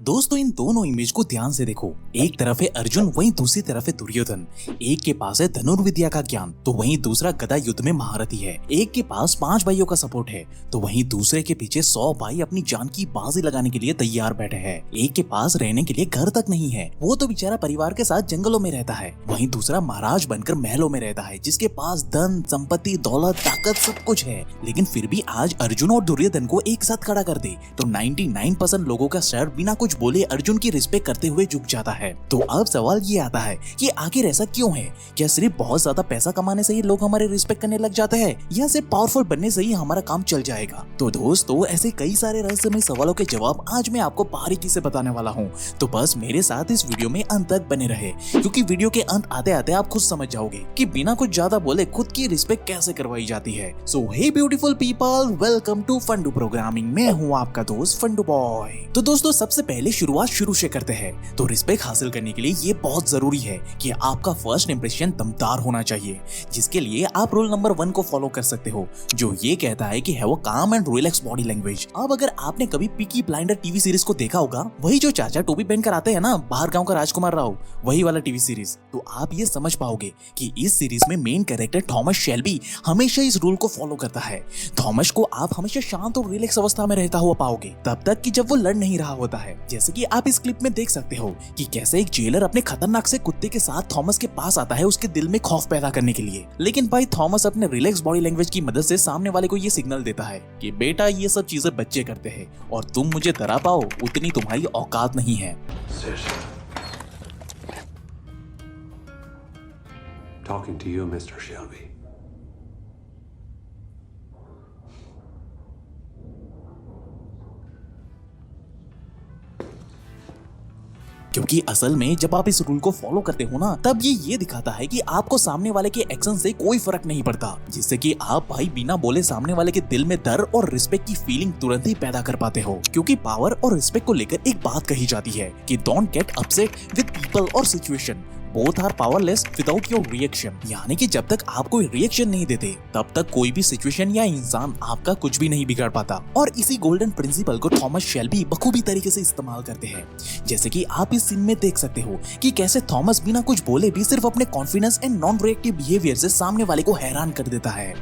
दोस्तों इन दोनों इमेज को ध्यान से देखो। एक तरफ है अर्जुन, वहीं दूसरी तरफ है दुर्योधन। एक के पास है धनुर्विद्या का ज्ञान, तो वहीं दूसरा गदा युद्ध में महारथी है। एक के पास 5 भाइयों का सपोर्ट है, तो वहीं दूसरे के पीछे 100 भाई अपनी जान की बाजी लगाने के लिए तैयार बैठे हैं। एक के पास रहने के लिए घर तक नहीं है, वो तो बेचारा परिवार के साथ जंगलों में रहता है। वहीं दूसरा महाराज बनकर महलों में रहता है, जिसके पास धन संपत्ति दौलत ताकत सब कुछ है। लेकिन फिर भी आज अर्जुन और दुर्योधन को एक साथ खड़ा कर दे तो 99% लोगों का सर बिना कुछ बोले अर्जुन की रिस्पेक्ट करते हुए झुक जाता है। तो अब सवाल ये आता है कि आखिर ऐसा क्यों है? क्या सिर्फ बहुत ज्यादा पैसा कमाने से ही लोग हमारे रिस्पेक्ट करने लग जाते हैं, या सिर्फ पावरफुल बनने से ही हमारा काम चल जाएगा? तो दोस्तों ऐसे कई सारे रहस्यमय सवालों के जवाब आज मैं आपको बारीकी से बताने वाला हूँ। तो बस मेरे साथ इस वीडियो में अंत तक बने रहे, क्योंकि वीडियो के अंत आते आते आप खुद समझ जाओगे कि बिना कुछ ज्यादा बोले खुद की रिस्पेक्ट कैसे करवाई जाती है। So hey beautiful people, welcome to Fundoo programming. मैं हूँ आपका दोस्त फंडू बॉय। तो दोस्तों सबसे पहले शुरुआत शुरू से करते हैं। तो रिस्पेक्ट हासिल करने के लिए ये बहुत जरूरी है कि आपका फर्स्ट इंप्रेशन दमदार होना चाहिए, जिसके लिए आप रूल नंबर 1 को फॉलो कर सकते हो, जो ये कहता है कि हैव अ काम एंड रिलैक्स बॉडी लैंग्वेज। अब अगर आपने कभी पीकी ब्लाइंडर टीवी सीरीज को देखा होगा, वही जो चाचा टोपी पहनकर आते हैं ना, बाहर गांव का राजकुमार राव, वही वाला टीवी सीरीज, तो आप ये समझ पाओगे कि इस सीरीज में मेन कैरेक्टर थॉमस शेल्बी हमेशा इस रूल को फॉलो करता है। थॉमस को आप हमेशा शांत और रिलैक्स अवस्था में रहता हुआ पाओगे, तब तक कि जब वो लड़ नहीं रहा होता है। जैसे कि आप इस क्लिप में देख सकते हो कि कैसे एक जेलर अपने खतरनाक से कुत्ते के साथ थॉमस के पास आता है उसके दिल में खौफ पैदा करने के लिए। लेकिन भाई थॉमस अपने रिलैक्स बॉडी लैंग्वेज की मदद से सामने वाले को ये सिग्नल देता है कि बेटा ये सब चीजें बच्चे करते हैं और तुम मुझे डरा पाओ उतनी तुम्हारी औकात नहीं है। Talking to you, Mr. Shelby. क्योंकि असल में जब आप इस रूल को फॉलो करते हो ना, तब ये दिखाता है कि आपको सामने वाले के एक्शन से कोई फर्क नहीं पड़ता, जिससे कि आप भाई बिना बोले सामने वाले के दिल में डर और रिस्पेक्ट की फीलिंग तुरंत ही पैदा कर पाते हो। क्योंकि पावर और रिस्पेक्ट को लेकर एक बात कही जाती है कि don't get upset with people और situation, both are powerless without your reaction. यानी कि जब तक आप कोई रिएक्शन नहीं देते तब तक कोई भी सिचुएशन या इंसान आपका कुछ भी नहीं बिगाड़ पाता। और इसी गोल्डन प्रिंसिपल को थॉमस शेल्बी बखूबी तरीके से इस्तेमाल करते हैं। जैसे कि आप इस सीन में देख सकते हो कि कैसे थॉमस बिना कुछ बोले भी सिर्फ अपने confidence and non reactive behaviour से सामने वाले को हैरान कर देता है।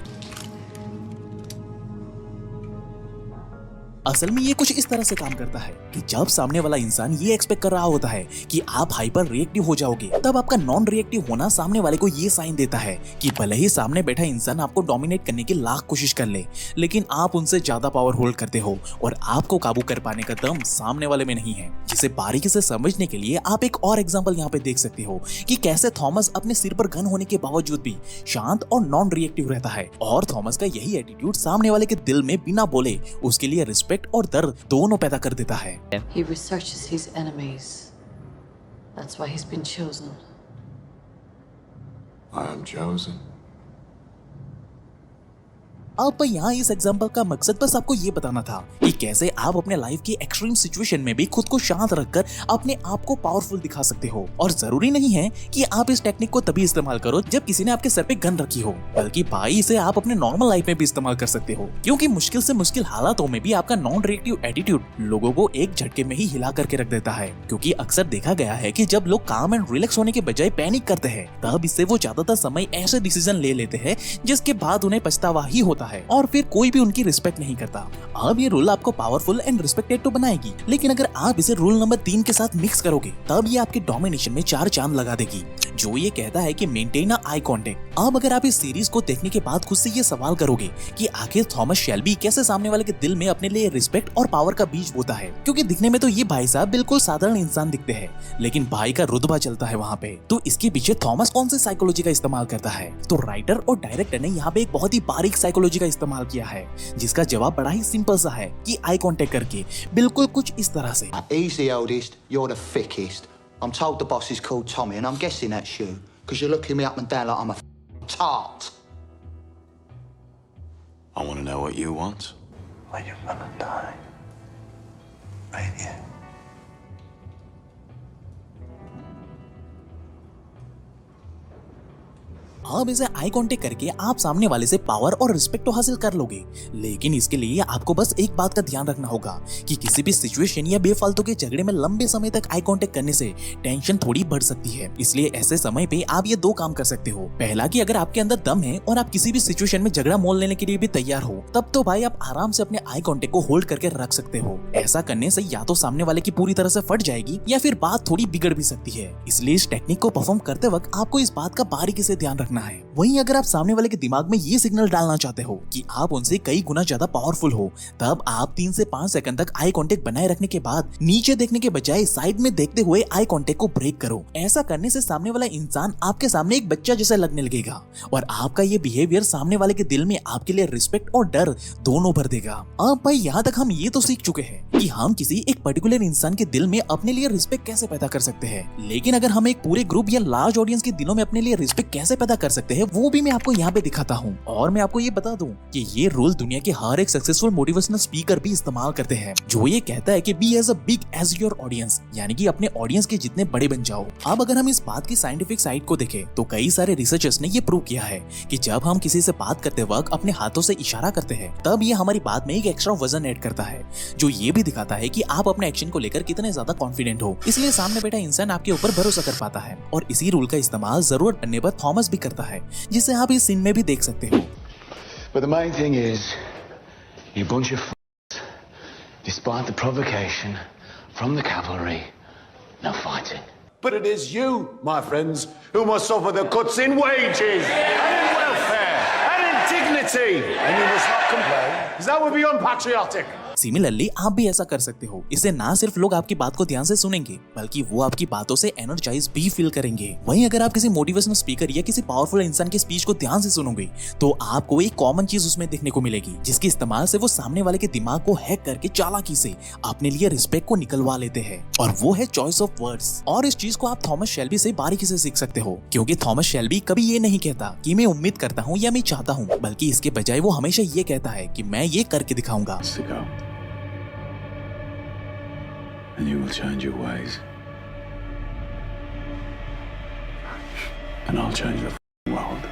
असल में ये कुछ इस तरह से काम करता है कि जब सामने वाला इंसान ये एक्सपेक्ट कर रहा होता है कि आप हाइपर रिएक्टिव हो जाओगे, तब आपका नॉन रिएक्टिव होना सामने वाले को ये साइन देता है कि भले ही सामने बैठा इंसान आपको डोमिनेट करने की लाख कोशिश कर ले, लेकिन आप उनसे ज्यादा पावर होल्ड करते हो और आपको काबू कर पाने का दम सामने वाले में नहीं है। जिसे बारीकी से समझने के लिए आप एक और एग्जाम्पल यहाँ पे देख सकते हो कि कैसे थॉमस अपने सिर पर गन होने के बावजूद भी शांत और नॉन रिएक्टिव रहता है। और थॉमस का यही एटीट्यूड सामने वाले के दिल में बिना बोले उसके लिए रिस्पेक्ट और दर्द दोनों पैदा कर देता है। He researches his enemies. That's why he's been chosen. I am chosen. अब यहाँ इस एग्जाम्पल का मकसद बस आपको ये बताना था कि कैसे आप अपने लाइफ की एक्सट्रीम सिचुएशन में भी खुद को शांत रखकर अपने आप को पावरफुल दिखा सकते हो। और जरूरी नहीं है कि आप इस टेक्निक को तभी इस्तेमाल करो जब किसी ने आपके सर पे गन रखी हो, बल्कि भाई इसे आप अपने नॉर्मल लाइफ में भी इस्तेमाल कर सकते हो। क्योंकि मुश्किल से मुश्किल हालातों में भी आपका नॉन रिएक्टिव एटीट्यूड लोगों को एक झटके में ही हिला करके रख देता है। क्योंकि अक्सर देखा गया है कि जब लोग काम एंड रिलैक्स होने के बजाय पैनिक करते हैं, तब इससे वो ज्यादातर समय ऐसे डिसीजन ले लेते हैं जिसके बाद उन्हें पछतावा ही होता है और फिर कोई भी उनकी रिस्पेक्ट नहीं करता। अब ये रूल आपको पावरफुल एंड रिस्पेक्टेड तो बनाएगी, लेकिन अगर आप इसे रूल नंबर 3 के साथ मिक्स करोगे, तब ये आपके डोमिनेशन में 4 चांद लगा देगी, जो ये कहता है कि मेंटेन आई कांटेक्ट। अब अगर आप इस सीरीज को देखने के बाद खुद से ये सवाल करोगे कि आखिर थॉमस शेल्बी कैसे सामने वाले के दिल में अपने लिए रिस्पेक्ट और पावर का बीज बोता है, क्योंकि दिखने में तो ये भाई साहब बिल्कुल साधारण इंसान दिखते हैं, लेकिन भाई का रुतबा चलता है वहाँ पे। तो इसके पीछे थॉमस कौन सी साइकोलॉजी का इस्तेमाल करता है? तो राइटर और डायरेक्टर ने यहाँ पे एक बहुत ही बारीक साइकोलॉजी का इस्तेमाल किया है, जिसका जवाब बड़ा ही सिंपल सा है कि आई कांटेक्ट करके, बिल्कुल कुछ इस तरह से। He's the oldest, you're the thickest. I'm told the boss is called Tommy, and I'm guessing that's you, because you're looking me up and down like I'm a tart. I want to know what you want. When you're gonna die, ain't you? अब इसे eye contact करके आप सामने वाले से power और respect तो हासिल कर लोगे, लेकिन इसके लिए आपको बस एक बात का ध्यान रखना होगा कि किसी भी सिचुएशन या बेफालतू के झगड़े में लंबे समय तक आई कांटेक्ट करने से टेंशन थोड़ी बढ़ सकती है। इसलिए ऐसे समय पे आप ये दो काम कर सकते हो। पहला कि अगर आपके अंदर दम है और आप किसी भी सिचुएशन में झगड़ा मोल लेने के लिए भी तैयार हो, तब तो भाई आप आराम से अपने आई कांटेक्ट को होल्ड करके रख सकते हो। ऐसा करने से या तो सामने वाले की पूरी तरह से फट जाएगी या फिर बात थोड़ी बिगड़ भी सकती है। इसलिए इस टेक्निक को परफॉर्म करते वक्त आपको इस बात का बारीकी से ध्यान रखना है। वहीं अगर आप सामने वाले के दिमाग में ये सिग्नल डालना चाहते हो कि आप उनसे कई गुना ज्यादा पावरफुल हो, तब आप 3 से 5 सेकंड तक आई कांटेक्ट बनाए रखने के बाद नीचे देखने के बजाय साइड में देखते हुए आई कांटेक्ट को ब्रेक करो। ऐसा करने से सामने वाला इंसान आपके सामने एक बच्चा जैसा लगने लगेगा और आपका ये बिहेवियर सामने वाले के दिल में आपके लिए रिस्पेक्ट और डर दोनों भर देगा। अब भाई यहाँ तक हम ये तो सीख चुके हैं कि हम किसी एक पर्टिकुलर इंसान के दिल में अपने लिए रिस्पेक्ट कैसे पैदा कर सकते हैं, लेकिन अगर हम एक पूरे ग्रुप या लार्ज ऑडियंस के दिलों में अपने लिए रिस्पेक्ट कैसे पैदा कर सकते हैं वो भी मैं आपको यहाँ पे दिखाता हूँ। और मैं आपको ये बता दूं कि ये रूल दुनिया के हर एक सक्सेसफुल मोटिवेशनल स्पीकर भी इस्तेमाल करते हैं, जो ये कहता है कि be as a big as your audience, यानी कि अपने ऑडियंस के जितने बड़े बन जाओ। अब अगर हम इस बात की साइंटिफिक साइड को देखें तो कई सारे रिसर्चर्स ने ये प्रूव किया है कि जब हम किसी से बात करते वक्त अपने हाथों से इशारा करते हैं, तब ये हमारी बात में एक एक्स्ट्रा वजन ऐड करता है, जो ये भी दिखाता है कि आप अपने एक्शन को लेकर कितने ज्यादा कॉन्फिडेंट हो। इसलिए सामने बैठा इंसान आपके ऊपर भरोसा कर पाता है और इसी रूल का इस्तेमाल जरूरत पड़ने पर थॉमस भी करता है, जिसे आप इस सीन में भी देख सकते हो। But the main thing is, you bunch of f***s, despite the provocation from the cavalry, no fighting. But it is you, my friends, who must suffer the cuts in wages, and in welfare, and in dignity. And you must not complain, because that would be unpatriotic. Similarly आप भी ऐसा कर सकते हो। इससे ना सिर्फ लोग आपकी बात को ध्यान से सुनेंगे, बल्कि वो आपकी बातों से एनर्जाइज भी फील करेंगे। वहीं अगर आप किसी मोटिवेशनल स्पीकर या किसी पावरफुल इंसान की स्पीच को ध्यान से सुनोगे, तो आपको एक कॉमन चीज उसमें देखने को मिलेगी, जिसके इस्तेमाल से वो सामने वाले के दिमाग को हैक करके चालाकी से अपने लिए रिस्पेक्ट को निकलवा लेते हैं, और वो है चॉइस ऑफ वर्ड्स। और इस चीज को आप थॉमस शेल्बी से बारीकी से सीख सकते हो, क्योंकि थॉमस शेल्बी कभी ये नहीं कहता कि मैं उम्मीद करता हूँ या मैं चाहता हूँ, बल्कि इसके बजाय वो हमेशा ये कहता है कि मैं ये करके दिखाऊंगा। And you will change your ways. And I'll change the world.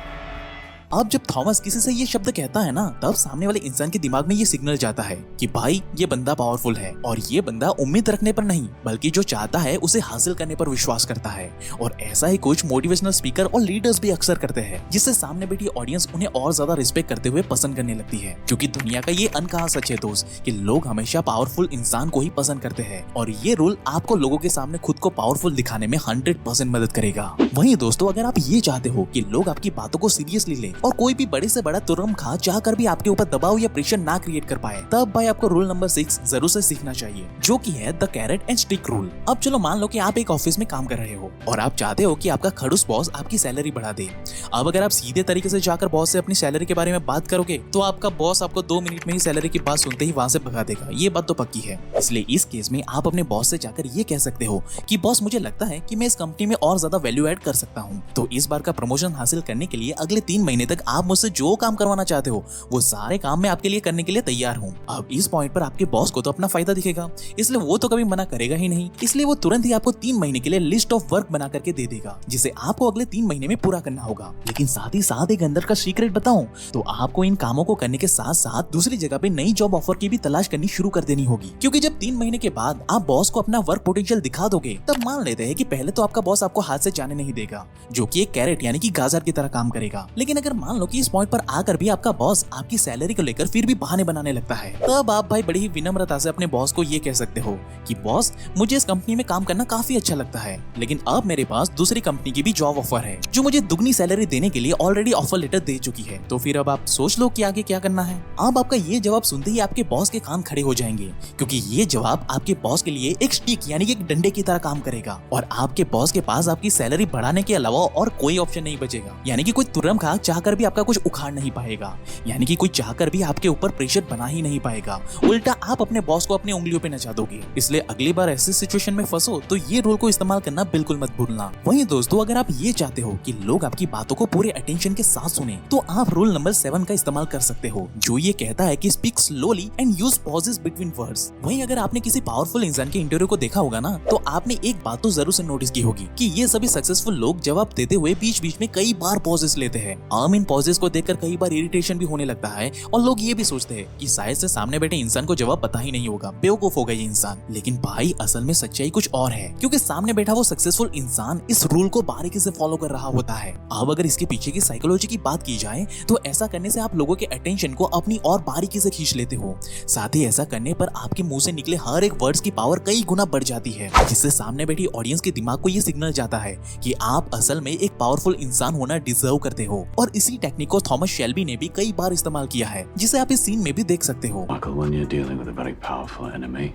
अब जब थॉमस किसी से ये शब्द कहता है ना, तब सामने वाले इंसान के दिमाग में ये सिग्नल जाता है कि भाई ये बंदा पावरफुल है, और ये बंदा उम्मीद रखने पर नहीं बल्कि जो चाहता है उसे हासिल करने पर विश्वास करता है। और ऐसा ही कुछ मोटिवेशनल स्पीकर और लीडर्स भी अक्सर करते हैं, जिससे सामने बैठी ऑडियंस उन्हें और ज्यादा रिस्पेक्ट करते हुए पसंद करने लगती है। क्योंकि दुनिया का ये अनकहा सच है दोस्त कि लोग हमेशा पावरफुल इंसान को ही पसंद करते हैं, और ये रूल आपको लोगों के सामने खुद को पावरफुल दिखाने में 100% मदद करेगा। वहीं दोस्तों, अगर आप ये चाहते हो कि लोग आपकी बातों को सीरियसली ले और कोई भी बड़े से बड़ा तुरम खा चाहकर भी आपके ऊपर दबाव या प्रेशर ना क्रिएट कर पाए, तब भाई आपको रूल नंबर 6 जरूर से सीखना चाहिए, जो कि है the carrot and stick rule. अब चलो मान लो कि आप एक ऑफिस में काम कर रहे हो और आप चाहते हो कि आपका खड़ूस बॉस आपकी सैलरी बढ़ा दे। अब अगर आप सीधे तरीके से जाकर बॉस से अपनी सैलरी के बारे में बात करोगे, तो आपका बॉस आपको 2 मिनट में ही सैलरी की बात सुनते ही वहां से भगा देगा, ये बात तो पक्की है। इसलिए इस केस में आप अपने बॉस से जाकर ये कह सकते हो कि बॉस, मुझे लगता है कि मैं इस कंपनी में और ज्यादा वैल्यू ऐड कर सकता हूँ, तो इस बार का प्रमोशन हासिल करने के लिए अगले 3 महीने तक आप मुझसे जो काम करवाना चाहते हो वो सारे काम मैं आपके लिए करने के लिए तैयार हूँ। अब इस पॉइंट पर आपके बॉस को तो अपना फायदा दिखेगा, इसलिए वो तो कभी मना करेगा ही नहीं। इसलिए वो तुरंत ही आपको 3 महीने के लिए लिस्ट ऑफ वर्क बना करके दे देगा, जिसे आपको अगले 3 महीने में पूरा करना होगा। लेकिन साथ ही साथ एक अंदर का सीक्रेट बताऊं तो आपको इन कामों को करने के साथ साथ दूसरी जगह पे नई जॉब ऑफर की भी तलाश करनी शुरू कर देनी होगी, क्योंकि जब 3 महीने के बाद आप बॉस को अपना वर्क पोटेंशियल दिखा दोगे, तब मान लेते हैं कि पहले तो आपका बॉस आपको हाथ से जाने नहीं देगा, जो कि एक कैरेट यानी कि गाजर की तरह काम करेगा। लेकिन अगर मान लो कि इस पॉइंट पर आकर भी आपका बॉस आपकी सैलरी को लेकर फिर भी बहाने बनाने लगता है, तब आप भाई बड़ी ही विनम्रता से अपने बॉस को ये कह सकते हो कि बॉस, मुझे इस कंपनी में काम करना काफी अच्छा लगता है, लेकिन अब मेरे पास दूसरी कंपनी की भी जॉब ऑफर है जो मुझे दुगनी सैलरी देने के लिए ऑलरेडी ऑफर लेटर दे चुकी है, तो फिर अब आप सोच लो कि आगे क्या करना है। अब आपका ये जवाब सुनते ही आपके बॉस के कान खड़े हो जाएंगे, क्योंकि ये जवाब आपके बॉस के लिए एक स्टिक यानी कि एक डंडे की तरह काम करेगा, और आपके बॉस के पास आपकी सैलरी बढ़ाने के अलावा और कोई ऑप्शन नहीं बचेगा। यानी कि कोई तुरंत खा चाह चाहकर भी आपका कुछ उखाड़ नहीं पाएगा, यानी कि कोई चाहकर भी आपके ऊपर प्रेशर बना ही नहीं पाएगा। उल्टा आप अपने बॉस को अपनी उंगलियों पे नचा दोगे। इसलिए अगली बार ऐसी सिचुएशन में फंसो तो ये रोल को इस्तेमाल करना बिल्कुल मत भूलना। वहीं दोस्तों, अगर आप ये चाहते हो कि लोग आपकी बातों को पूरे अटेंशन के साथ सुने तो आप रूल नंबर 7 का इस्तेमाल कर सकते हो, जो ये कहता है कि speak slowly and use pauses between words. वहीं अगर आपने किसी पावरफुल इंसान के इंटरव्यू को देखा होगा ना, तो आपने एक बात तो जरूर से नोटिस की होगी कि ये सभी सक्सेसफुल लोग जवाब देते हुए बीच बीच में कई बार पॉजेस लेते हैं। आम इन पॉजेस को देखकर कई बार इरिटेशन भी होने लगता है और लोग ये भी सोचते हैं कि शायद से सामने बैठे इंसान को जवाब पता ही नहीं होगा, बेवकूफ होगा ये इंसान। लेकिन भाई असल में सच्चाई कुछ और है, क्योंकि सामने बैठा वो सक्सेसफुल इंसान इस रूल को बारीकी से फॉलो कर रहा होता है। अब अगर इसके पीछे की साइकोलॉजी की बात की जाए तो ऐसा करने से आप लोगों के अटेंशन को अपनी और बारीकी से खींच लेते हो। साथ ही ऐसा करने पर आपके मुंह से निकले हर एक वर्ड्स की पावर कई गुना बढ़ जाती है, जिससे सामने बैठी ऑडियंस के दिमाग को ये सिग्नल जाता है कि आप असल में एक पावरफुल इंसान होना डिजर्व करते हो। और इसी टेक्निक को थॉमस शेल्बी ने भी कई बार इस्तेमाल किया है, जिसे आप इस सीन में भी देख सकते हो। Michael, when you're dealing with a very powerful enemy,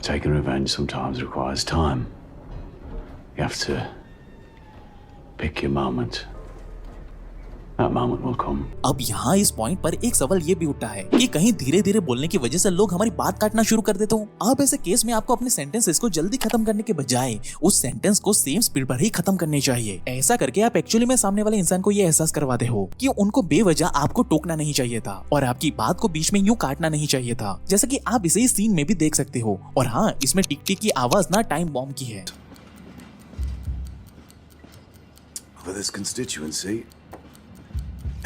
taking revenge sometimes requires time. You have to pick your moment. That moment will come. अब यहाँ इस पॉइंट पर एक सवाल ये भी उठता है कि कहीं धीरे धीरे बोलने की वजह से लोग हमारी बात काटना शुरू कर देते हो। अब ऐसे केस में आपको अपने सेंटेंसेस को जल्दी खत्म करने के बजाय उस सेंटेंस को सेम स्पीड पर ही खत्म करने चाहिए। ऐसा करके आप एक्चुअली में सामने वाले इंसान को ये एहसास करवाते हो कि उनको बेवजह आपको टोकना नहीं चाहिए था और आपकी बात को बीच में यूं काटना नहीं चाहिए था, जैसा कि आप इसे इस सीन में भी देख सकते हो। और हाँ, इसमें टिक टिक की आवाज ना टाइम बॉम्ब की है। For this constituency,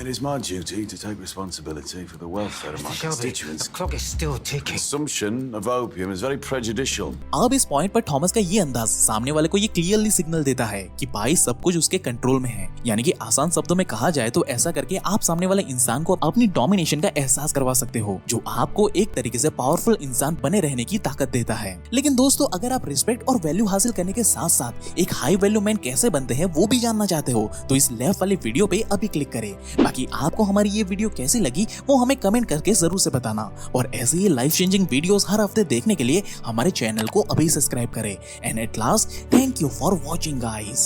it is my duty to take responsibility for the welfare of my constituents. The clock is still ticking. Consumption of opium is very prejudicial. अब इस पॉइंट पर थॉमस का ये अंदाज सामने वाले को ये क्लियरली सिग्नल देता है कि भाई सब कुछ उसके कंट्रोल में है। यानी कि आसान शब्दों में कहा जाए तो ऐसा करके आप सामने वाले इंसान को अपनी डोमिनेशन का एहसास करवा सकते हो, जो आपको एक तरीके से पावरफुल इंसान बने रहने की ताकत देता है। लेकिन दोस्तों, अगर आप रिस्पेक्ट और वैल्यू हासिल करने के साथ साथ एक हाई वैल्यू मैन कैसे बनते हैं वो भी जानना चाहते हो तो इस लेफ्ट वाली वीडियो पे अभी क्लिक करें। बाकी आपको हमारी ये वीडियो कैसी लगी वो हमें कमेंट करके जरूर से बताना, और ऐसे ही लाइफ चेंजिंग वीडियोस हर हफ्ते देखने के लिए हमारे चैनल को अभी सब्सक्राइब करें। And at last, thank you for watching guys.